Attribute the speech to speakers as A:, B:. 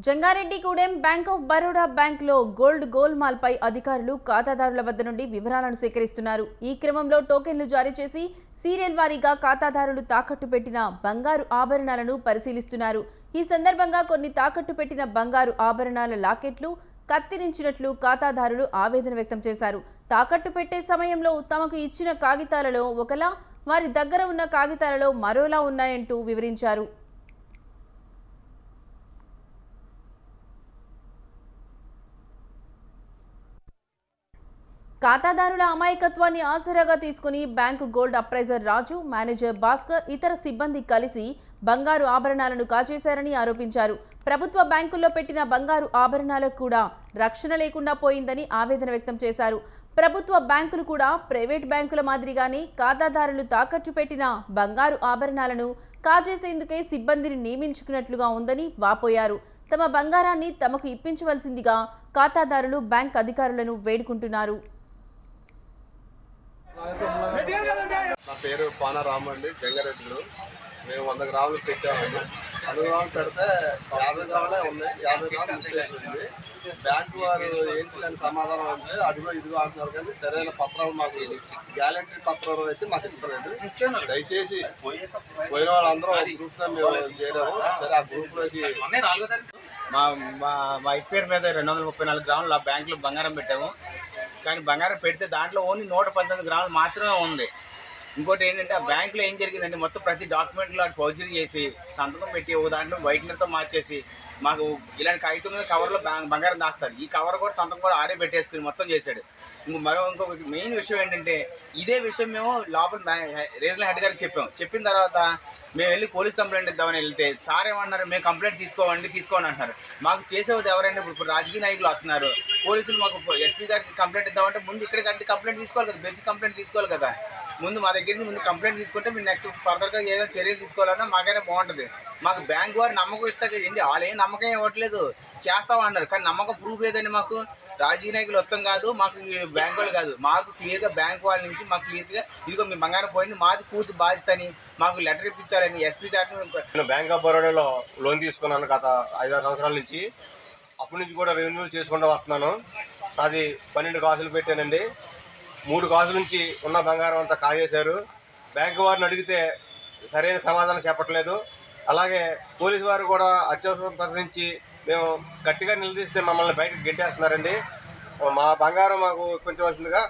A: Jangareddygudem bank of Baroda బ్యాంక్లో గోల్మాల్పై అధికారులు ఖాతాదారుల వద్ద నుండి వివరాలను సేకరిస్తున్నారు. ఈ క్రమంలో టోకెన్లు జారీ చేసి సీరియల్ వారీగా ఖాతాదారులు తాకట్టు పెట్టిన బంగారు ఆభరణాలను పరిశీలిస్తున్నారు. ఈ సందర్భంగా కొన్ని తాకట్టు పెట్టిన బంగారు ఆభరణాల లాకెట్లు కత్తిరించినట్లు ఖాతాదారులు ఆవేదన వ్యక్తం చేశారు. తాకట్టు పెట్టే సమయంలో తమకు ఇచ్చిన కాగితాలలో ఒకలా, వారి దగ్గర ఉన్న కాగితాలలో మరోలా ఉన్నాయంటూ వివరించారు. ఖాతాదారుల అమాయకత్వాన్ని ఆసరాగా తీసుకుని బ్యాంకు గోల్డ్ అప్రైజర్ రాజు, మేనేజర్ భాస్కర్, ఇతర సిబ్బంది కలిసి బంగారు ఆభరణాలను కాజేశారని ఆరోపించారు. ప్రభుత్వ బ్యాంకుల్లో పెట్టిన బంగారు ఆభరణాలకు కూడా రక్షణ లేకుండా పోయిందని ఆవేదన వ్యక్తం చేశారు. ప్రభుత్వ బ్యాంకులు కూడా ప్రైవేట్ బ్యాంకుల మాదిరిగానే ఖాతాదారులు తాకట్టు పెట్టిన బంగారు ఆభరణాలను కాజేసేందుకే సిబ్బందిని నియమించుకున్నట్లుగా ఉందని వాపోయారు. తమ బంగారాన్ని తమకు ఇప్పించవలసిందిగా ఖాతాదారులు బ్యాంక్ అధికారులను వేడుకుంటున్నారు.
B: నా పేరు పానారాము అండి, జంగారెడ్డిలో. మేము 100 గ్రాములు పెట్టామండి. 100 గ్రాములు పెడితే 50 గ్రాములే ఉన్నాయి, 50 గ్రాములు మిస్ అయిపోయింది. బ్యాంకు వారు ఏంటి దాని సమాధానం అంటే అదిగో ఇదిగో అంటున్నారు, కానీ సరైన పత్రాలు మాకు గ్యారంటీ పత్రాలు అయితే మాకు ఇవ్వలేదు. దయచేసి పోయిన వాళ్ళందరూ గ్రూప్గా మేము చేరాము. సరే, ఆ గ్రూప్లోకి
C: మా వైఫ్ పేరు మీద 234 గ్రాములు ఆ బ్యాంకులో బంగారం పెట్టాము. కానీ బంగారం పెడితే దాంట్లో ఓన్లీ 119 గ్రాములు మాత్రమే ఉంది. ఇంకోటి ఏంటంటే ఆ బ్యాంకులో ఏం జరిగిందంటే మొత్తం ప్రతి డాక్యుమెంట్లో అటు ఫోర్జరీ చేసి సంతకం పెట్టి ఒక దాంట్లో వైట్నర్తో మార్చేసి మాకు ఇలాంటి కాగితం మీద కవర్లో బంగారం దాస్తారు. ఈ కవర్ కూడా సంతకం కూడా ఆడే పెట్టేసుకుని మొత్తం చేశాడు. ఇంకొక మెయిన్ విషయం ఏంటంటే ఇదే విషయం మేము లోపల రీజనల్ హెడ్ గారికి చెప్పిన తర్వాత మేము వెళ్ళి పోలీస్ కంప్లైంట్ ఇద్దామని వెళ్తే సార్ ఏమన్నారు, మేము కంప్లైంట్ తీసుకోండి అంటున్నారు. మాకు చేసేది ఎవరైనా ఇప్పుడు రాజకీయ నాయకులు వస్తున్నారు. పోలీసులు మాకు ఎస్పీ గారికి కంప్లైంట్ ఇద్దామంటే ముందు ఇక్కడికంటే కంప్లైంట్ తీసుకోవాలి కదా, బేసిక్ కంప్లైంట్ తీసుకోవాలి కదా. ముందు మా దగ్గర నుంచి ముందు కంప్లైంట్ తీసుకుంటే మీరు నెక్స్ట్ ఫర్దర్గా ఏదైనా చర్యలు తీసుకోవాలన్నా మాకైనా బాగుంటుంది. మాకు బ్యాంక్ వారు నమ్మకం ఇస్తారు కదండి, వాళ్ళు ఏం నమ్మకం ఇవ్వట్లేదు, చేస్తామన్నారు. కానీ నమ్మకం ప్రూఫ్ ఏదండి, మాకు రాజకీయ నాయకులు మొత్తం కాదు, మాకు బ్యాంక్ వాళ్ళు కాదు, మాకు క్లియర్గా బ్యాంక్ వాళ్ళ నుంచి మాకు క్లియర్గా ఇదిగో మీ బంగారం పోయింది, మాది పూర్తి బాధ్యత అని మాకు లెటర్ ఇప్పించాలని ఎస్పీ గారిని.
B: నేను బ్యాంక్ ఆఫ్ బరోడాలో లోన్ తీసుకున్నాను గత 5-6 సంవత్సరాల నుంచి. అప్పటి నుంచి కూడా రెవెన్యూ చేసుకుంటూ వస్తున్నాను. అది 12 కాసులు పెట్టానండి. 3 కాసుల నుంచి ఉన్న బంగారం అంతా కాజేశారు. బ్యాంకు వారిని అడిగితే సరైన సమాధానం చెప్పట్లేదు. అలాగే పోలీసు వారు కూడా అత్యవసరం ప్రశ్నించి మేము గట్టిగా నిలదీస్తే మమ్మల్ని బయటకు గెంటేస్తున్నారండి. మా బంగారం మాకు ఇప్పించవలసిందిగా